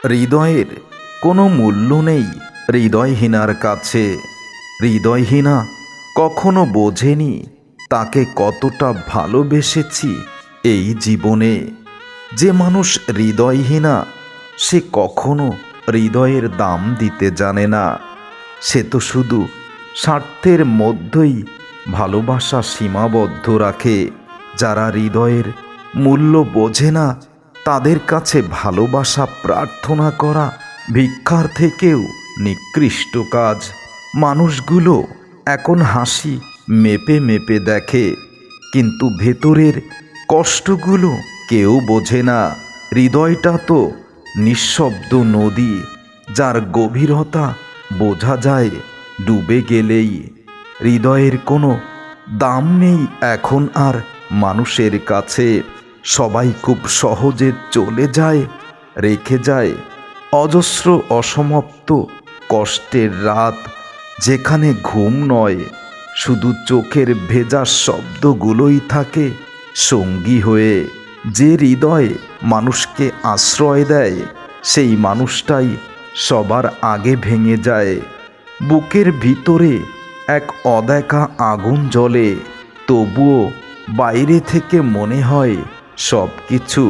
হৃদয়ের কোনো মূল্য নেই হৃদয়হীনার কাছে। হৃদয়হীনা কখনো বোঝেনি তাকে কতটা ভালোবেসেছি এই জীবনে। যে মানুষ হৃদয়হীনা সে কখনো হৃদয়ের দাম দিতে জানে না। সে তো শুধু স্বার্থের মধ্যেই ভালোবাসা সীমাবদ্ধ রাখে। যারা হৃদয়ের মূল্য বোঝে না তাদের কাছে ভালোবাসা প্রার্থনা করা ভিক্ষার থেকেও নিকৃষ্ট কাজ। মানুষগুলো এখন হাসি মেপে মেপে দেখে, কিন্তু ভেতরের কষ্টগুলো কেউ বোঝে না। হৃদয়টা তো নিঃশব্দ নদী, যার গভীরতা বোঝা যায় ডুবে গেলেই। হৃদয়ের কোনো দাম নেই এখন আর মানুষের কাছে। সবাই খুব সহজে চলে যায়, রেখে যায় অজস্র অসমাপ্ত কষ্টের রাত, যেখানে ঘুম নয়, শুধু চোখের ভেজা শব্দগুলোই থাকে সঙ্গী হয়ে। যে হৃদয় মানুষকে আশ্রয় দেয় সেই মানুষটাই সবার আগে ভেঙে যায়। বুকের ভিতরে এক অদেখা আগুন জ্বলে, তবুও বাইরে থেকে মনে হয় সব কিছু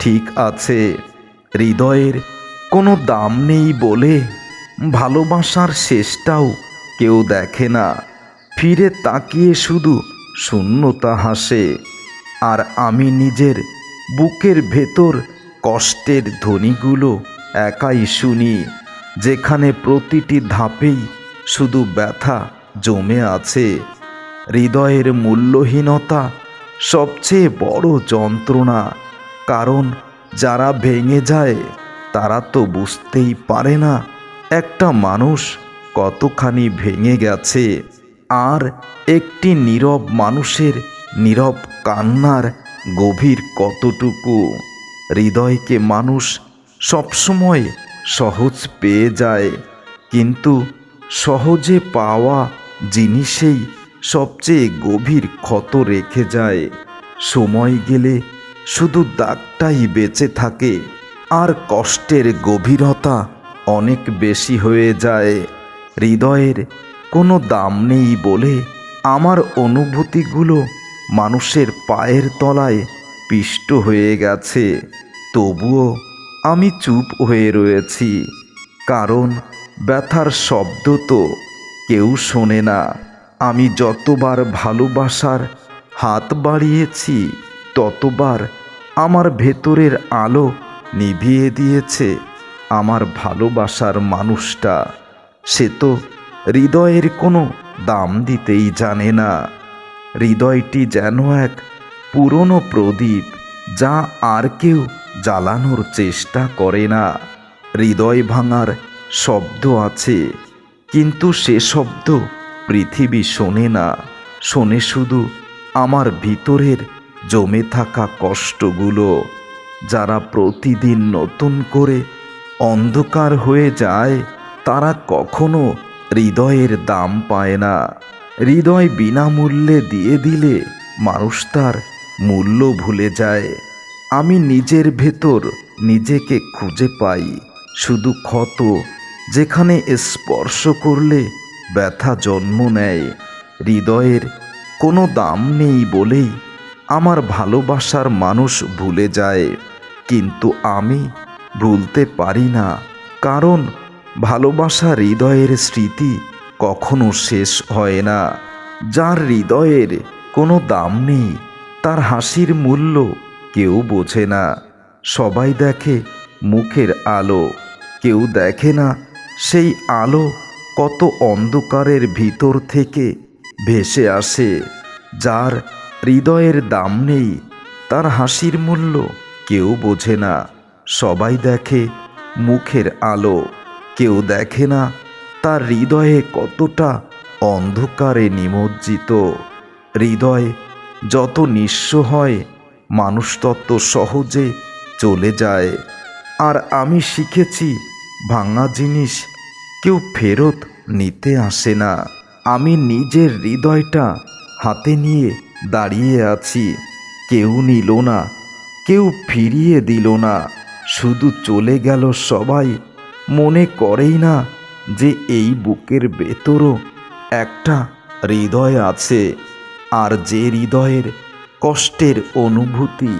ঠিক আছে। হৃদয়ের কোনো দাম নেই বলে ভালোবাসার শেষটাও কেউ দেখে না। ফিরে তাকিয়ে শুধু শূন্যতা হাসে। আর আমি নিজের বুকের ভেতর কষ্টের ধ্বনিগুলো একাই শুনি, যেখানে প্রতিটি ধাপেই শুধু ব্যথা জমে আছে। হৃদয়ের মূল্যহীনতা সবচেয়ে বড় যন্ত্রণা, কারণ যারা ভেঙে যায় তারা তো বুঝতেই পারে না একটা মানুষ কতখানি ভেঙে গেছে। আর একটি নীরব মানুষের নীরব কান্নার গভীর কতটুকু। হৃদয়কে মানুষ সবসময় সহজ পেয়ে যায়, কিন্তু সহজে পাওয়া জিনিসেই সবচেয়ে গভীর ক্ষত রেখে যায়। সময় গেলে শুধু দাগটাই বেঁচে থাকে, আর কষ্টের গভীরতা অনেক বেশি হয়ে যায়। হৃদয়ের কোনো দাম নেই বলে আমার অনুভূতিগুলো মানুষের পায়ের তলায় পিষ্ট হয়ে গেছে। তবুও আমি চুপ হয়ে রয়েছি, কারণ ব্যথার শব্দ তো কেউ শোনে না। আমি যতবার ভালোবাসার হাত বাড়িয়েছি ততবার আমার ভেতরের আলো নিভিয়ে দিয়েছে আমার ভালোবাসার মানুষটা। সে তো হৃদয়ের কোনো দাম দিতেই জানে না। হৃদয়টি যেন এক পুরনো প্রদীপ, যা আর কেউ জ্বালানোর চেষ্টা করে না। হৃদয় ভাঙার শব্দ আছে, কিন্তু সে শব্দ পৃথিবী শোনে না। শোনে শুধু আমার ভিতরের জমে থাকা কষ্টগুলো, যারা প্রতিদিন নতুন করে অন্ধকার হয়ে যায়। তারা কখনো হৃদয়ের দাম পায় না। হৃদয় বিনামূল্যে দিয়ে দিলে মানুষ তার মূল্য ভুলে যায়। আমি নিজের ভেতর নিজেকে খুঁজে পাই শুধু ক্ষত, যেখানে স্পর্শ করলে ব্যথা জন্ম নেয়। হৃদয়ের কোনো দাম নেই বলেই আমার ভালোবাসার মানুষ ভুলে যায়, কিন্তু আমি ভুলতে পারি না, কারণ ভালোবাসা হৃদয়ের স্মৃতি কখনো শেষ হয় না। যার হৃদয়ের কোনো দাম নেই তার হাসির মূল্য কেউ বোঝে না। সবাই দেখে মুখের আলো, কেউ দেখে না সেই আলো কত অন্ধকারের ভিতর থেকে ভেসে আসে। যার হৃদয়ের দাম নেই তার হাসির মূল্য কেউ বোঝে না। সবাই দেখে মুখের আলো, কেউ দেখে না তার হৃদয়ে কতটা অন্ধকারে নিমজ্জিত। হৃদয় যত নিঃস্ব হয় মানুষ তত সহজে চলে যায়। আর আমি শিখেছি ভাঙা জিনিস কেউ ফেরত নিতে আসে না। আমি নিজের হৃদয়টা হাতে নিয়ে দাঁড়িয়ে আছি, কেউ নিল না, কেউ ফিরিয়ে দিল না। শুধু চলে গেল সবাই, মনে করেই না যে এই বুকের ভেতরও একটা হৃদয় আছে। আর যে হৃদয়ের কষ্টের অনুভূতি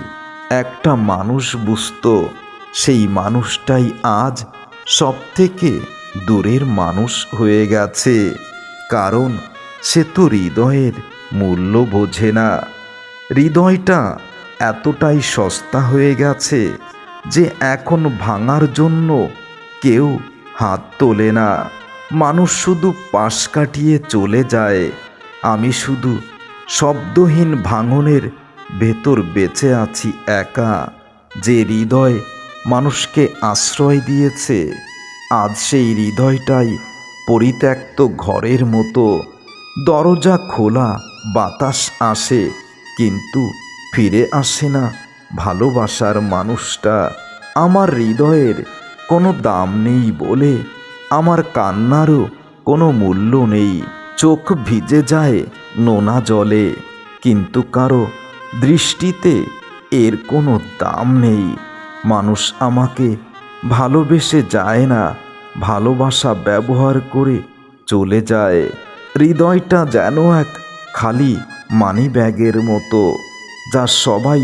একটা মানুষ বুঝতো, সেই মানুষটাই আজ সবথেকে দূরের মানুষ হয়ে গেছে। কারণ সে তো হৃদয়ের মূল্য বোঝে না। হৃদয়টা এতটাই সস্তা হয়ে গেছে যে এখন ভাঙার জন্য কেউ হাত তোলে না। মানুষ শুধু পাশ কাটিয়ে চলে যায়। আমি শুধু শব্দহীন ভাঙনের ভেতর বেঁচে আছি একা। যে হৃদয় মানুষকে আশ্রয় দিয়েছে, আজ সেই হৃদয়টাই পরিত্যক্ত ঘরের মতো। দরজা খোলা, বাতাস আসে, কিন্তু ফিরে আসে না ভালোবাসার মানুষটা। আমার হৃদয়ের কোনো দাম নেই বলে আমার কান্নারও কোনো মূল্য নেই। চোখ ভিজে যায় নোনা জলে, কিন্তু কারো দৃষ্টিতে এর কোনো দাম নেই। মানুষ আমাকে ভালোবেসে যায় না, ভালোবাসা ব্যবহার করে চলে যায়। হৃদয়টা যেন এক খালি মানি ব্যাগের মতো, যা সবাই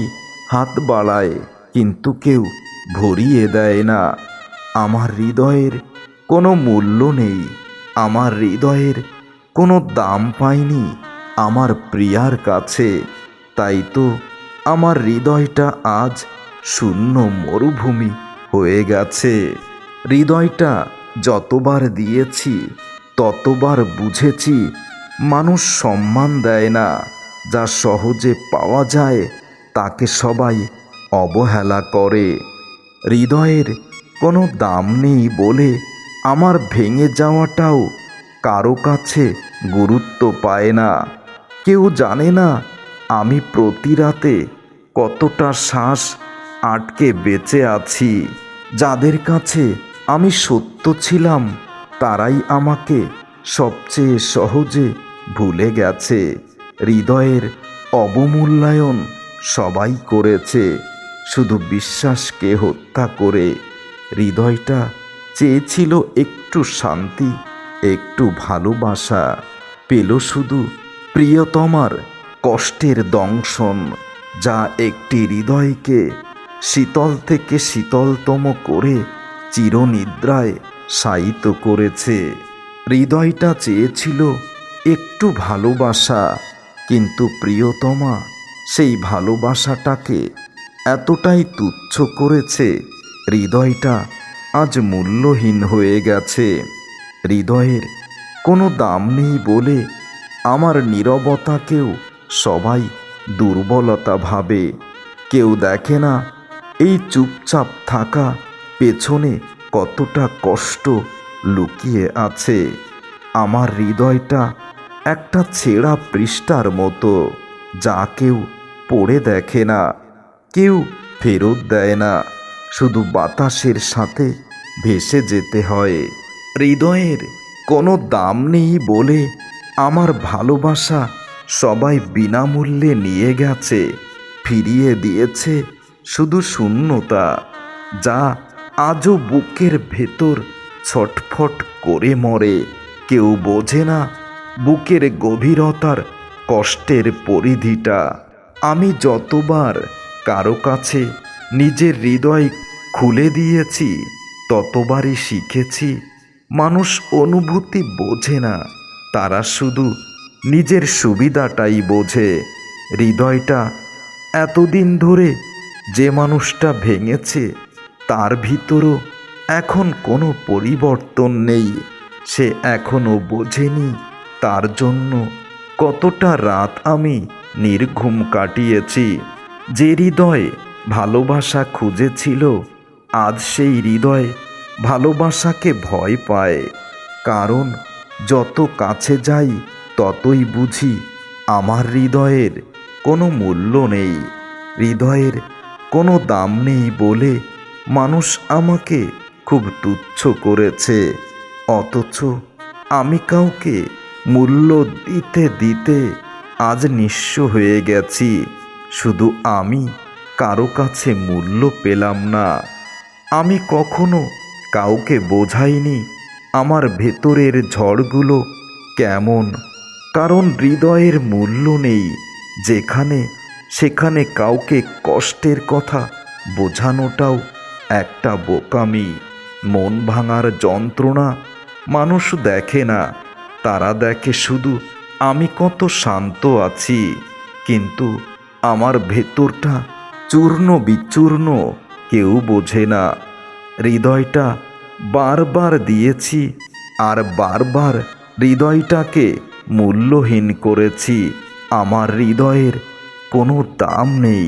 হাত বাড়ায় কিন্তু কেউ ভরিয়ে দেয় না। আমার হৃদয়ের কোনো মূল্য নেই, আমার হৃদয়ের কোনো দাম পায়নি আমার প্রিয়ার কাছে। তাই তো আমার হৃদয়টা আজ শূন্য মরুভূমি হয়ে গেছে। হৃদয়টা যতবার দিয়েছি ততবার বুঝেছি মানুষ সম্মান দেয় না। যা সহজে পাওয়া যায় তাকে সবাই অবহেলা করে। হৃদয়ের কোনো দাম নেই বলে আমার ভেঙে যাওয়াটাও কারো কাছে গুরুত্ব পায় না। কেউ জানে না আমি প্রতি রাতে কতটা শ্বাস আটকে বেঁচে আছি। যাদের কাছে আমি সত্য ছিলাম তারাই আমাকে সবচেয়ে সহজে ভুলে গেছে। হৃদয়ের অবমূল্যায়ন সবাই করেছে, শুধু বিশ্বাসকে হত্যা করে। হৃদয়টা চেয়েছিল একটু শান্তি, একটু ভালোবাসা, পেল শুধু প্রিয়তমার কষ্টের দংশন, যা একটি হৃদয়কে শীতল থেকে শীতলতম করে চিরনিদ্রায় শায়িত করেছে। হৃদয়টা চেয়েছিল একটু ভালোবাসা, কিন্তু প্রিয়তমা সেই ভালোবাসাটাকে এতটাই তুচ্ছ করেছে, হৃদয়টা আজ মূল্যহীন হয়ে গেছে। হৃদয়ের কোনো দাম নেই বলে আমার নীরবতাকেও সবাই দুর্বলতা ভাবে। কেউ দেখে না এই চুপচাপ থাকা পেছনে কতটা কষ্ট লুকিয়ে আছে। আমার হৃদয়টা একটা ছেঁড়া পৃষ্ঠার মতো, যা কেউ পড়ে দেখে না, কেউ ফেরত দেয় না, শুধু বাতাসের সাথে ভেসে যেতে হয়। হৃদয়ের কোনো দাম নেই বলে আমার ভালোবাসা সবাই বিনামূল্যে নিয়ে গেছে, ফিরিয়ে দিয়েছে শুধু শূন্যতা, যা আজও বুকের ভেতর ছটফট করে মরে। কেউ বোঝে না বুকের গভীরতার কষ্টের পরিধিটা। আমি যতবার কারো কাছে নিজের হৃদয় খুলে দিয়েছি ততবারই শিখেছি মানুষ অনুভূতি বোঝে না, তারা শুধু নিজের সুবিধাটাই বোঝে। হৃদয়টা এতদিন ধরে যে মানুষটা ভেঙেছে তার ভিতরও এখন কোনো পরিবর্তন নেই। সে এখনো বোঝেনি তার জন্য কতটা রাত আমি নির্ঘুম কাটিয়েছি। যে হৃদয় ভালোবাসা খুঁজেছিল আজ সেই হৃদয় ভালোবাসাকে ভয় পায়। কারণ যত কাছে যাই ততই বুঝি আমার হৃদয়ের কোনো মূল্য নেই। হৃদয়ের কোনো দাম নেই বলে মানুষ আমাকে খুব তুচ্ছ করেছে, অথচ আমি কাউকে মূল্য দিতে দিতে আজ নিঃস্ব হয়ে গেছি। শুধু আমি কারো কাছে মূল্য পেলাম না। আমি কখনো কাউকে বোঝাইনি আমার ভেতরের ঝড়গুলো কেমন, কারণ হৃদয়ের মূল্য নেই যেখানে সেখানে কাউকে কষ্টের কথা বোঝানোটাও একটা বোকামি। মন ভাঙার যন্ত্রণা মানুষ দেখে না, তারা দেখে শুধু আমি কত শান্ত আছি, কিন্তু আমার ভেতরটা চূর্ণ বিচূর্ণ কেউ বোঝে না। হৃদয়টা বারবার দিয়েছি আর বারবার হৃদয়টাকে মূল্যহীন করেছি। আমার হৃদয়ের কোনো দাম নেই।